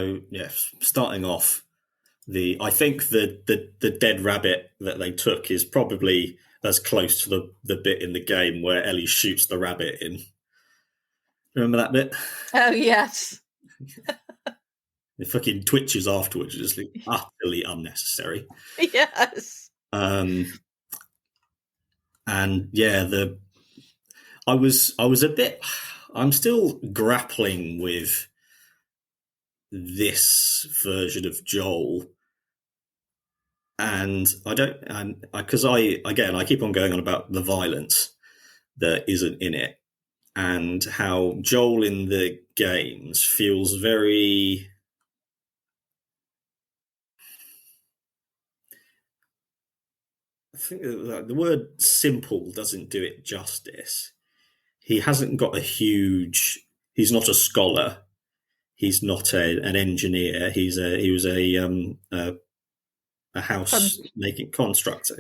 So yeah, starting off, I think the dead rabbit that they took is probably as close to the bit in the game where Ellie shoots the rabbit in. Remember that bit? Oh yes. It fucking twitches afterwards, just like utterly unnecessary. Yes. And yeah, I was a bit. I'm still grappling with this version of Joel, and I don't, because I keep on going on about the violence that isn't in it, and how Joel in the games feels very. I think the word simple doesn't do it justice. He hasn't got he's not a scholar. He's not an engineer. He was a house making contractor.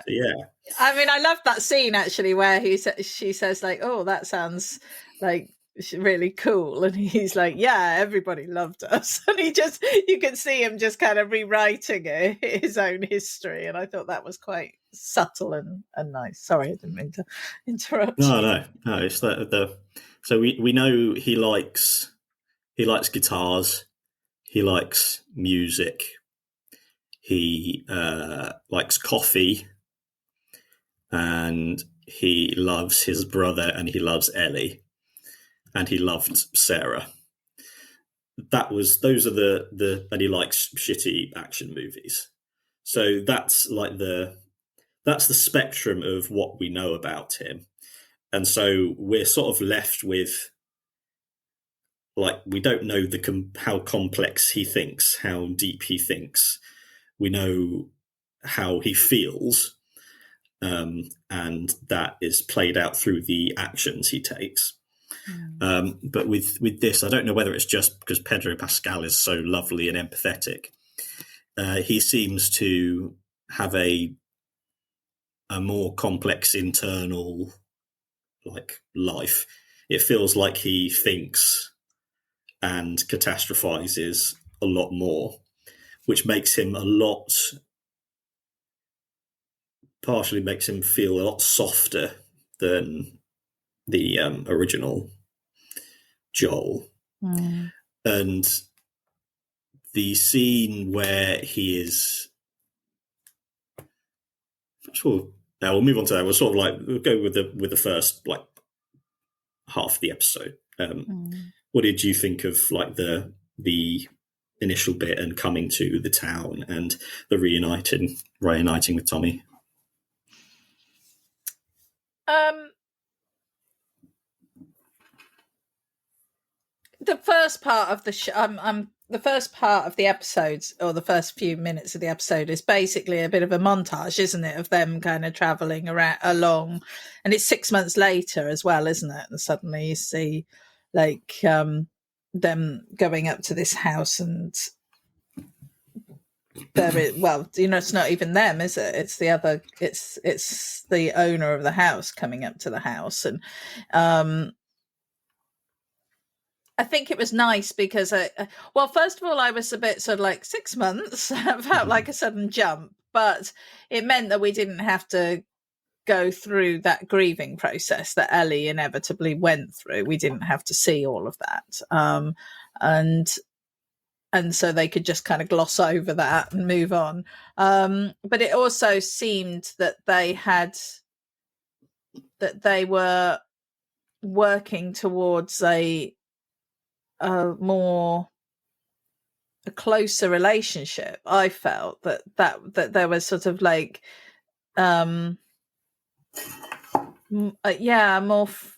Yeah. I mean, I love that scene actually where she says like, "Oh, that sounds like really cool," and he's like, "Yeah, everybody loved us," and you can see him just kind of rewriting his own history, and I thought that was quite subtle and nice. Sorry, I didn't mean to interrupt. No. It's so we know he likes guitars, he likes music, he likes coffee, and he loves his brother, and he loves Ellie, and he loved Sarah. Those are and he likes shitty action movies. So that's like that's the spectrum of what we know about him. And so we're sort of left with, like, we don't know how complex he thinks, how deep he thinks. We know how he feels, and that is played out through the actions he takes. But with this, I don't know whether it's just because Pedro Pascal is so lovely and empathetic. He seems to have a more complex internal life. It feels like he thinks and catastrophizes a lot more, which makes him partially makes him feel a lot softer than the original Joel. And the scene where he is, sure, now we'll move on to that. We'll go with the first half of the episode. What did you think of the initial bit and coming to the town and the reuniting with Tommy? The first part of the the first part of the episodes, or the first few minutes of the episode, is basically a bit of a montage, isn't it, of them kind of traveling along, and it's 6 months later as well, isn't it? And suddenly you see them going up to this house, and it's not even them, is it? It's the other. It's the owner of the house coming up to the house, and I think it was nice because, first of all, I was a bit sort of 6 months felt like a sudden jump, but it meant that we didn't have to go through that grieving process that Ellie inevitably went through. We didn't have to see all of that. And so they could just kind of gloss over that and move on. But it also seemed that they were working towards a closer relationship. I felt that there was sort of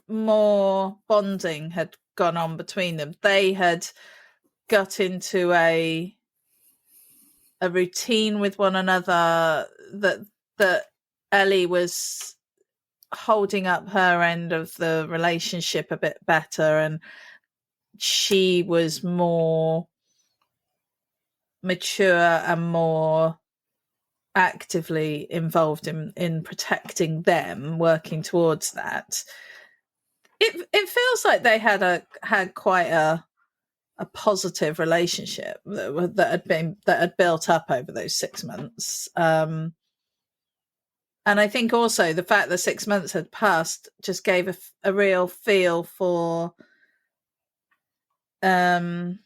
more bonding had gone on between them. They had got into a routine with one another, that Ellie was holding up her end of the relationship a bit better, and she was more mature and more actively involved in protecting them, working towards that. It feels like they had quite a positive relationship that had built up over those 6 months. And I think also the fact that 6 months had passed just gave a real feel for the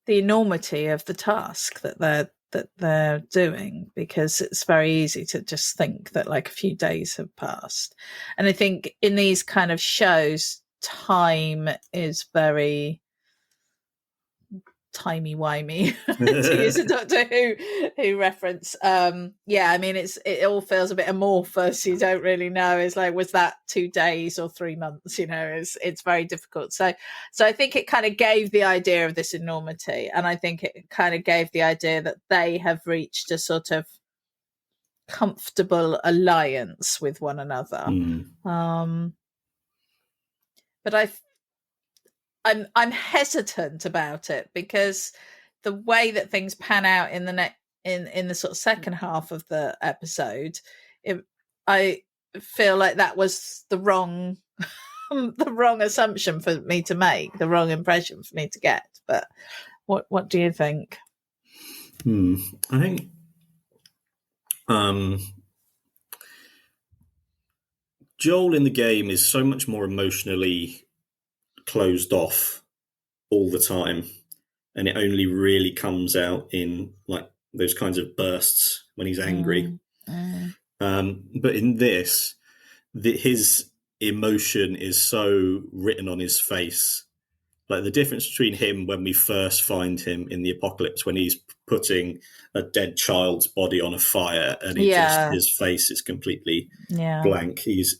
enormity of the task that they're doing, because it's very easy to just think that like a few days have passed. And I think in these kind of shows, time is very timey-wimey, to use a Doctor Who reference. Yeah, I mean, it all feels a bit amorphous. You don't really know. It's like, was that 2 days or 3 months? You know, it's very difficult. So I think it kind of gave the idea of this enormity, and I think it kind of gave the idea that they have reached a sort of comfortable alliance with one another. But I'm hesitant about it, because the way that things pan out in the sort of second half of the episode, I feel like that was the wrong assumption for me to make, the wrong impression for me to get. But what do you think? I think Joel in the game is so much more emotionally closed off all the time, and it only really comes out in like those kinds of bursts when he's angry. But in this, his emotion is so written on his face. Like the difference between him when we first find him in the apocalypse, when he's putting a dead child's body on a fire, and his face is completely blank. He's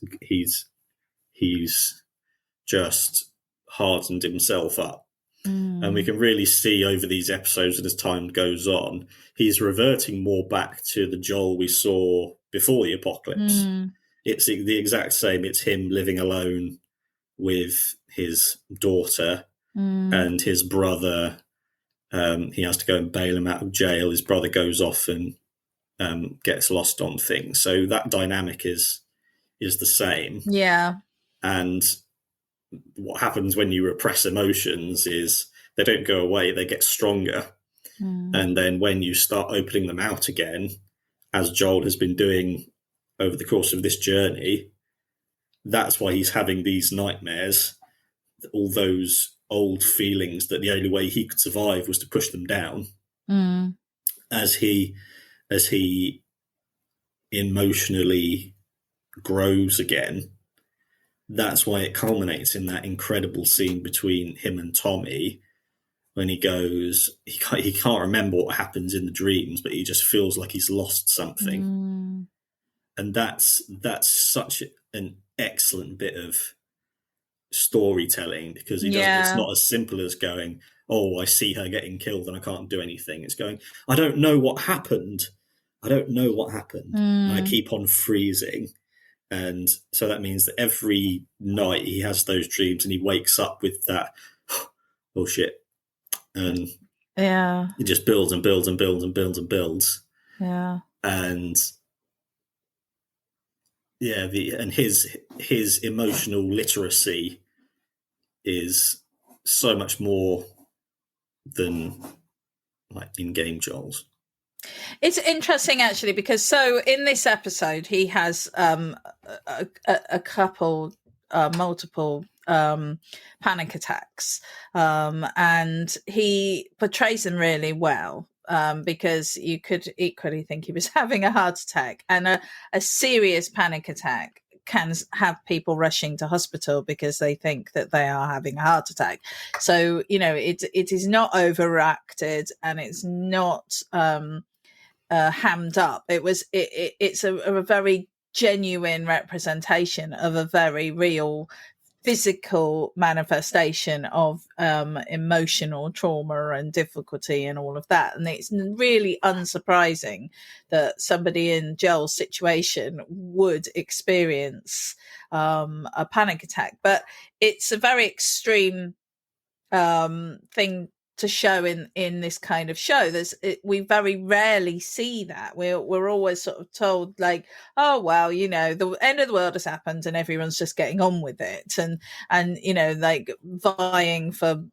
just hardened himself up. And we can really see over these episodes, and as time goes on, he's reverting more back to the Joel we saw before the apocalypse. It's the exact same. It's him living alone with his daughter and his brother. He has to go and bail him out of jail. His brother goes off and gets lost on things. So that dynamic is the same. Yeah. And what happens when you repress emotions is they don't go away, they get stronger. And then when you start opening them out again, as Joel has been doing over the course of this journey, that's why he's having these nightmares, all those old feelings that the only way he could survive was to push them down. As he emotionally grows again, that's why it culminates in that incredible scene between him and Tommy, when he goes, he can't remember what happens in the dreams, but he just feels like he's lost something. And that's such an excellent bit of storytelling, because he doesn't. It's not as simple as going, oh, I see her getting killed and I can't do anything. It's going, I don't know what happened. And I keep on freezing. And so that means that every night he has those dreams and he wakes up with that, oh shit. And it just builds and builds and builds and builds and builds. And his emotional literacy is so much more than like in-game Joel's. It's interesting actually, because so in this episode he has a couple multiple panic attacks, and he portrays them really well, because you could equally think he was having a heart attack, and a serious panic attack can have people rushing to hospital because they think that they are having a heart attack. So, you know, it is not overacted, and it's not hammed up. It's a very genuine representation of a very real physical manifestation of emotional trauma and difficulty and all of that. And it's really unsurprising that somebody in Joel's situation would experience a panic attack. But it's a very extreme thing to show in this kind of show. We very rarely see that. We're always sort of told like, oh well, you know, the end of the world has happened and everyone's just getting on with it, and you know, like vying for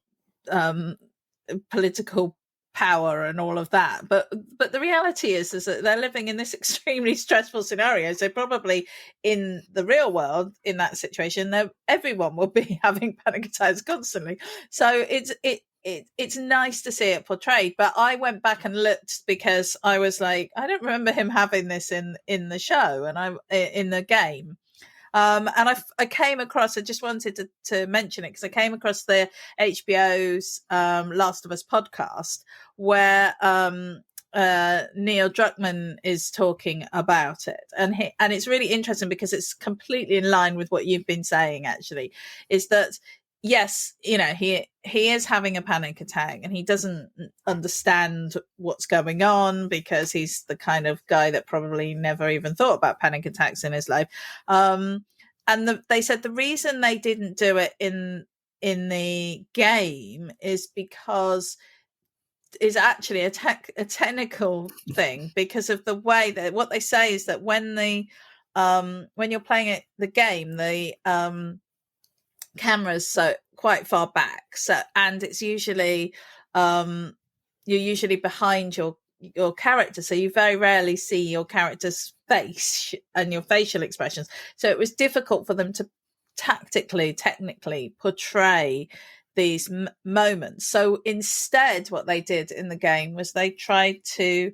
political power and all of that. But the reality is that they're living in this extremely stressful scenario. So probably in the real world, in that situation, everyone will be having panic attacks constantly. So it's nice to see it portrayed. But I went back and looked because I was like, I don't remember him having this in the show and in the game. And I came across, I just wanted to mention it because I came across the HBO's Last of Us podcast where Neil Druckmann is talking about it. And it's really interesting because it's completely in line with what you've been saying, actually, is that, yes, he is having a panic attack and he doesn't understand what's going on because he's the kind of guy that probably never even thought about panic attacks in his life. And they said the reason they didn't do it in the game is because is actually a technical thing because of the way that what they say is that when you're playing the game, the cameras so quite far back, and it's usually you're usually behind your character, so you very rarely see your character's face and your facial expressions. So it was difficult for them to technically portray these moments. So instead, what they did in the game was they tried to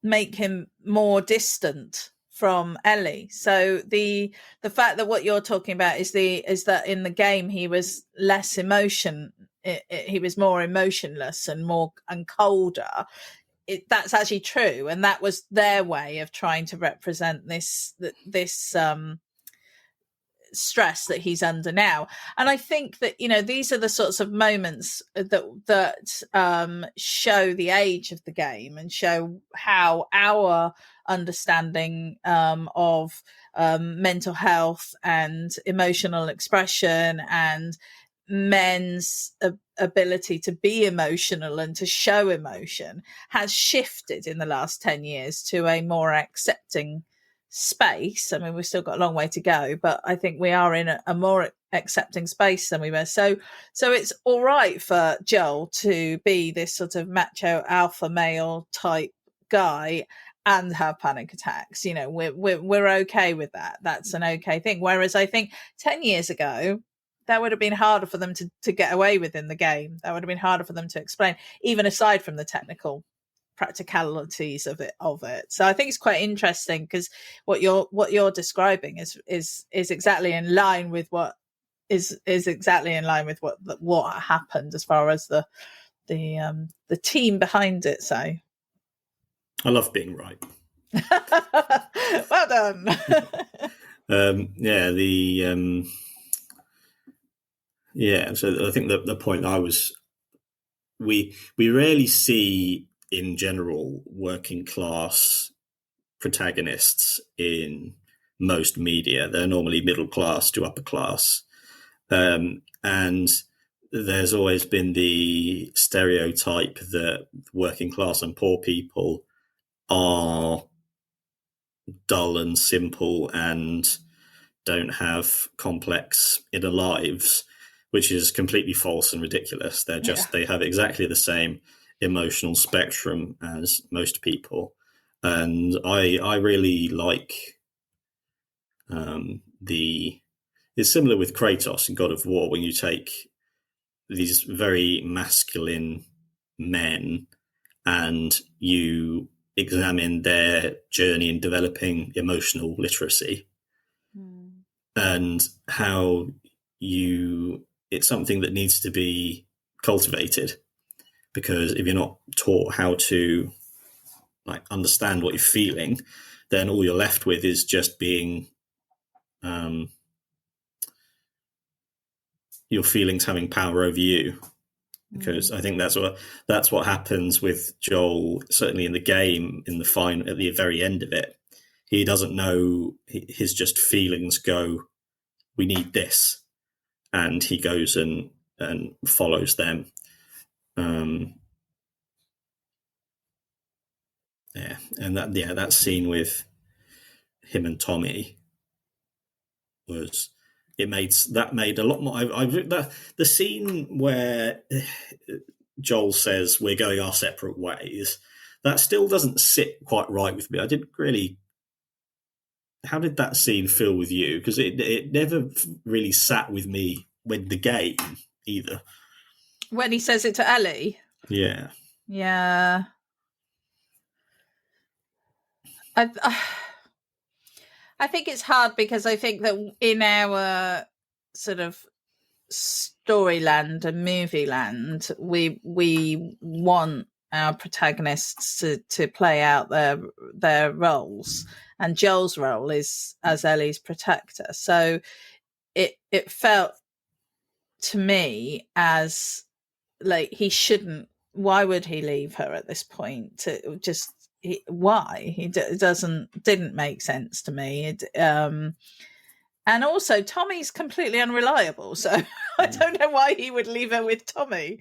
make him more distant from Ellie. So the fact that what you're talking about is that in the game he was less emotion. He was more emotionless and colder. That's actually true, and that was their way of trying to represent this stress that he's under now. And I think that these are the sorts of moments that show the age of the game and show how our understanding of mental health and emotional expression and men's ability to be emotional and to show emotion has shifted in the last 10 years to a more accepting space. I mean, we've still got a long way to go, but I think we are in a more accepting space than we were. So it's all right for Joel to be this sort of macho alpha male type guy and have panic attacks. We're okay with that. That's an okay thing. Whereas I think 10 years ago, that would have been harder for them to get away with in the game. That would have been harder for them to explain, even aside from the technical practicalities of it. So I think it's quite interesting because what you're describing is exactly in line with what is exactly in line with what happened as far as the team behind it. So I love being right. Well done. So I think the point we rarely see in general working class protagonists in most media. They're normally middle class to upper class, and there's always been the stereotype that working class and poor people are dull and simple and don't have complex inner lives, which is completely false and ridiculous. They have exactly the same emotional spectrum as most people. And I really like it's similar with Kratos in God of War, when you take these very masculine men and you examine their journey in developing emotional literacy and how it's something that needs to be cultivated, because if you're not taught how to understand what you're feeling, then all you're left with is just being your feelings having power over you. Because I think that's what happens with Joel, certainly in the game, in the at the very end of it. He doesn't know, his just feelings go, we need this, and he goes and follows them. And that scene with him and Tommy was made a lot more. The scene where Joel says we're going our separate ways, that still doesn't sit quite right with me. I didn't really. How did that scene feel with you? Because it never really sat with me when the game either. When he says it to Ellie. Yeah. Yeah. I think it's hard because I think that in our sort of storyland and movie land, we want our protagonists to play out their roles, and Joel's role is as Ellie's protector. So it felt to me as like he shouldn't. Why would he leave her at this point? Why he didn't make sense to me. And also, Tommy's completely unreliable, so I don't know why he would leave her with Tommy.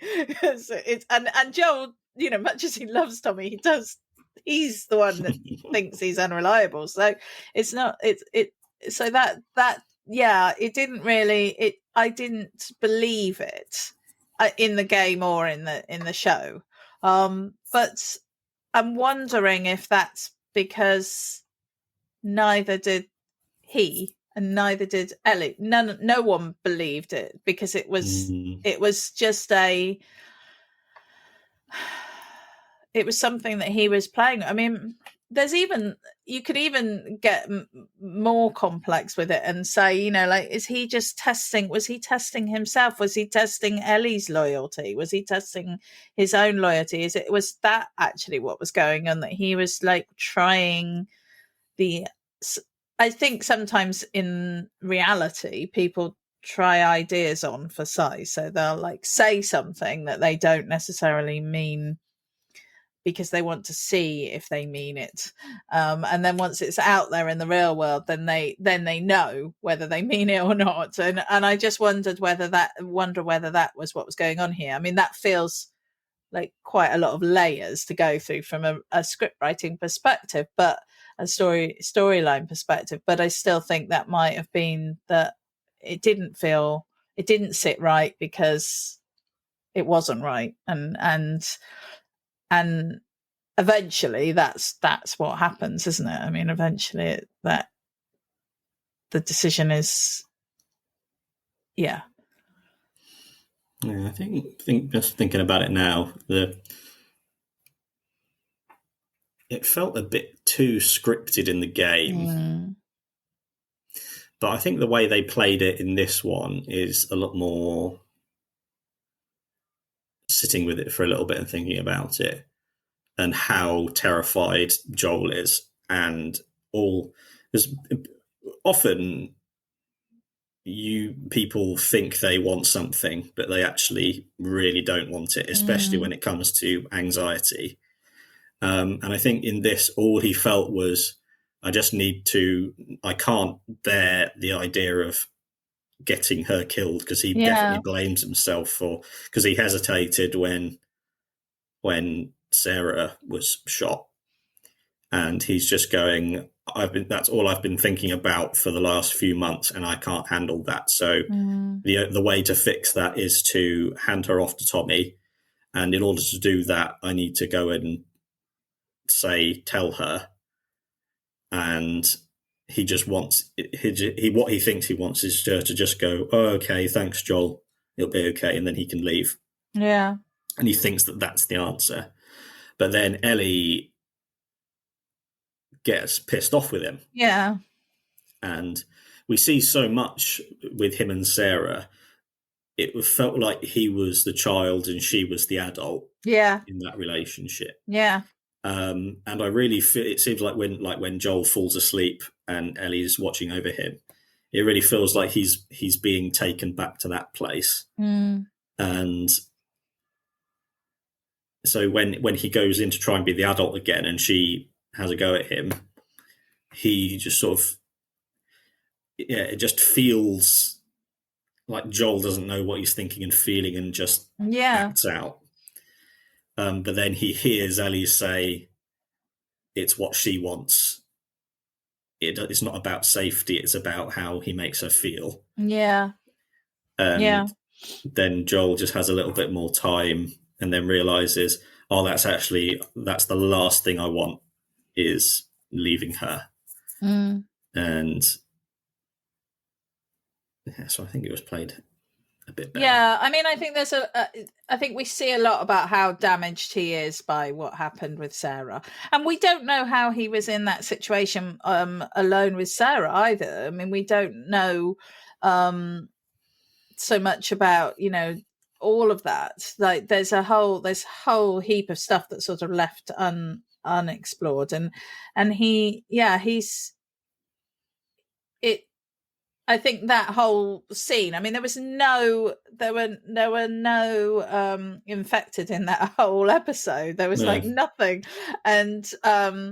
And Joel, much as he loves Tommy, he's the one that thinks he's unreliable. So it's not so that yeah, it didn't really. I didn't believe it in the game or in the show. But I'm wondering if that's because neither did he and neither did Ellie. No one believed it because it was just it was something that he was playing. I mean, you could even get more complex with it and say, like, is he just testing? Was he testing himself? Was he testing Ellie's loyalty? Was he testing his own loyalty? Was that actually what was going on? That he was like trying I think sometimes in reality, people try ideas on for size. So they'll like say something that they don't necessarily mean because they want to see if they mean it. And then once it's out there in the real world, then they know whether they mean it or not. And I just wondered whether that was what was going on here. I mean, that feels like quite a lot of layers to go through from a script writing perspective, but a storyline perspective. But I still think that might have been that it didn't sit right because it wasn't right. And eventually that's what happens, isn't it? I mean, eventually that the decision is, yeah. Yeah, I think just thinking about it now, it felt a bit too scripted in the game. But I think the way they played it in this one is a lot more sitting with it for a little bit and thinking about it and how terrified Joel is. And there's often people think they want something, but they actually really don't want it, especially when it comes to anxiety. And I think in this, all he felt was, I can't bear the idea of getting her killed, because he definitely blames himself because he hesitated when Sarah was shot. And he's just going, that's all I've been thinking about for the last few months, and I can't handle that. So the way to fix that is to hand her off to Tommy. And in order to do that, I need to go and tell her. And he just wants, what he thinks he wants is her to just go, oh, okay, thanks, Joel, it'll be okay. And then he can leave. Yeah. And he thinks that that's the answer. But then Ellie gets pissed off with him. Yeah. And we see so much with him and Sarah. It felt like he was the child and she was the adult. Yeah. In that relationship. Yeah. And I really feel, it seems like when Joel falls asleep and Ellie's watching over him, it really feels like he's being taken back to that place. And so when he goes in to try and be the adult again and she has a go at him, he just sort of, it just feels like Joel doesn't know what he's thinking and feeling and just acts out. But then he hears Ellie say, it's what she wants. it's not about safety, it's about how he makes her feel. Yeah. And Yeah. then Joel just has a little bit more time and then realizes, oh, that's the last thing I want, is leaving her. And yeah, so I think it was played a bit better. Yeah, I mean, I think there's I think we see a lot about how damaged he is by what happened with Sarah, and we don't know how he was in that situation alone with Sarah either. I mean, we don't know so much about, you know, all of that. Like, there's a whole heap of stuff that's sort of left unexplored, and he's it. I think that whole scene, I mean, there were no infected in that whole episode. There was like nothing. And I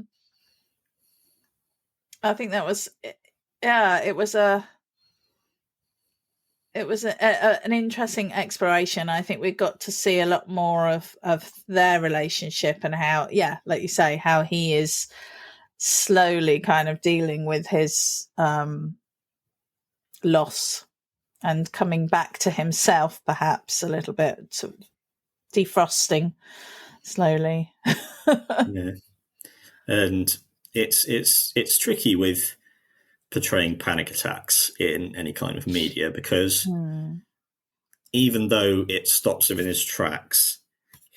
think that was, it was an interesting exploration. I think we got to see a lot more of their relationship and how, like you say, how he is slowly kind of dealing with his loss and coming back to himself, perhaps a little bit, sort of defrosting slowly. Yeah, and it's tricky with portraying panic attacks in any kind of media, because even though it stops him in his tracks,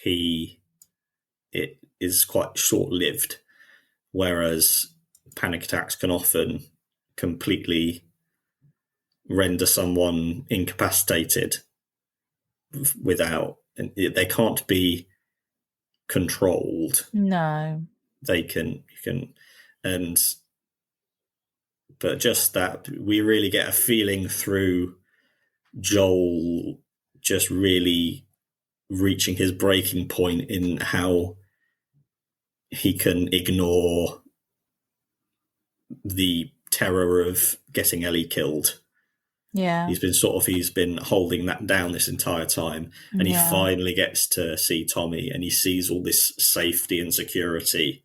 it is quite short-lived, whereas panic attacks can often completely render someone incapacitated and they can't be controlled. No, you can, but just that we really get a feeling through Joel just really reaching his breaking point in how he can ignore the terror of getting Ellie killed. Yeah. He's been holding that down this entire time, and he finally gets to see Tommy, and he sees all this safety and security,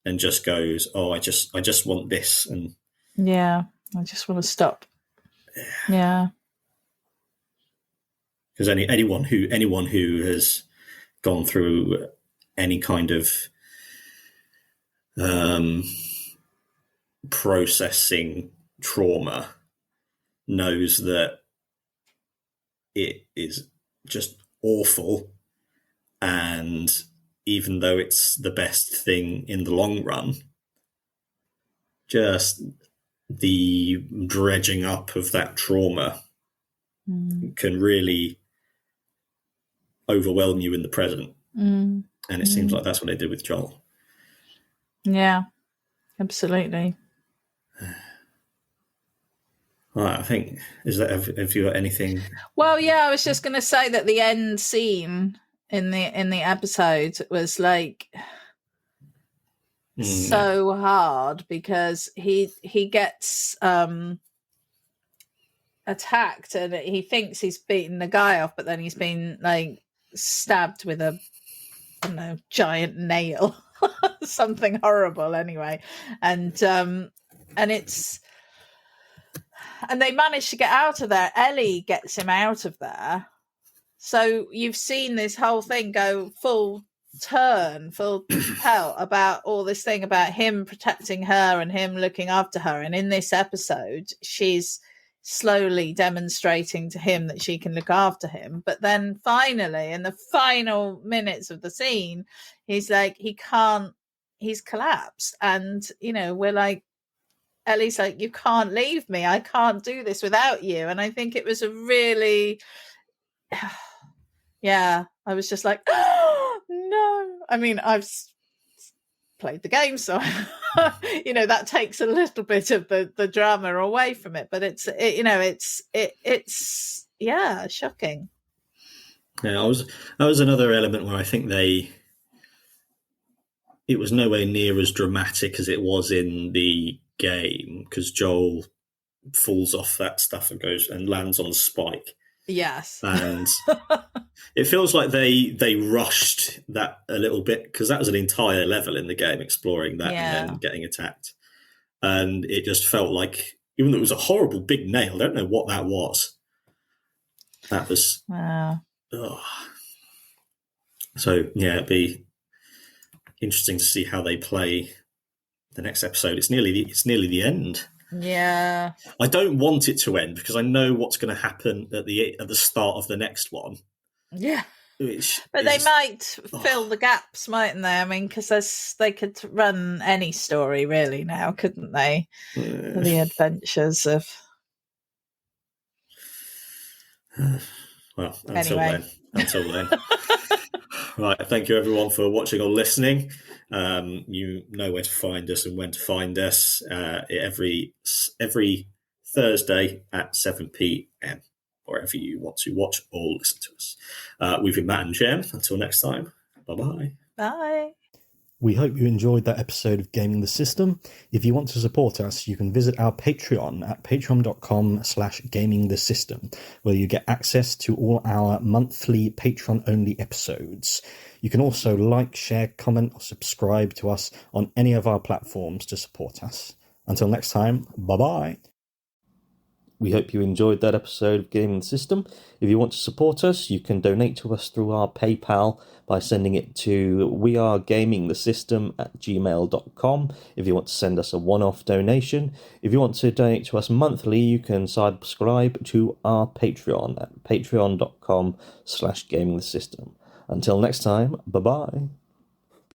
and just goes, "Oh, I just want this." And I just want to stop. Yeah. Because anyone who has gone through any kind of processing trauma knows that it is just awful, and even though it's the best thing in the long run, just the dredging up of that trauma can really overwhelm you in the present. And it seems like that's what they did with Joel. Yeah, absolutely. All right, I think, have you got anything? Well, yeah, I was just going to say that the end scene in the episode was like so hard, because he gets attacked and he thinks he's beaten the guy off, but then he's been like stabbed with a, I don't know, giant nail, something horrible anyway, and they manage to get out of there. Ellie gets him out of there. So you've seen this whole thing go full pelt about all this thing about him protecting her and him looking after her. And in this episode, she's slowly demonstrating to him that she can look after him. But then finally, in the final minutes of the scene, he's like, he's collapsed. And, you know, we're like, Ellie's like, you can't leave me. I can't do this without you. And I think it was a really, I was just like, oh, no. I mean, I've played the game, so, you know, that takes a little bit of the drama away from it. But it's shocking. Yeah, that was another element where I think it was nowhere near as dramatic as it was in the game, because Joel falls off that stuff and goes and lands on the spike. Yes. And it feels like they rushed that a little bit, because that was an entire level in the game, exploring that and then getting attacked. and it just felt like, even though it was a horrible big nail, I don't know what that was. That was... Wow. Oh. So, yeah, it'd be interesting to see how they play the next episode. It's nearly the end. Yeah. I don't want it to end because I know what's going to happen at the start of the next one. Yeah. But they might fill the gaps, mightn't they? I mean, because they could run any story really now, couldn't they? The adventures of... Well, until then. Right, thank you everyone for watching or listening. You know where to find us and when to find us every Thursday at 7 p.m. wherever you want to watch or listen to us. We've been Matt and Jem. Until next time, bye-bye. Bye. We hope you enjoyed that episode of Gaming the System. If you want to support us, you can visit our Patreon at patreon.com/gamingthesystem, where you get access to all our monthly Patreon-only episodes. You can also like, share, comment, or subscribe to us on any of our platforms to support us. Until next time, bye-bye. We hope you enjoyed that episode of Gaming the System. If you want to support us, you can donate to us through our PayPal by sending it to wearegamingthesystem@gmail.com if you want to send us a one-off donation. If you want to donate to us monthly, you can subscribe to our Patreon at patreon.com/gamingthesystem. Until next time, bye-bye.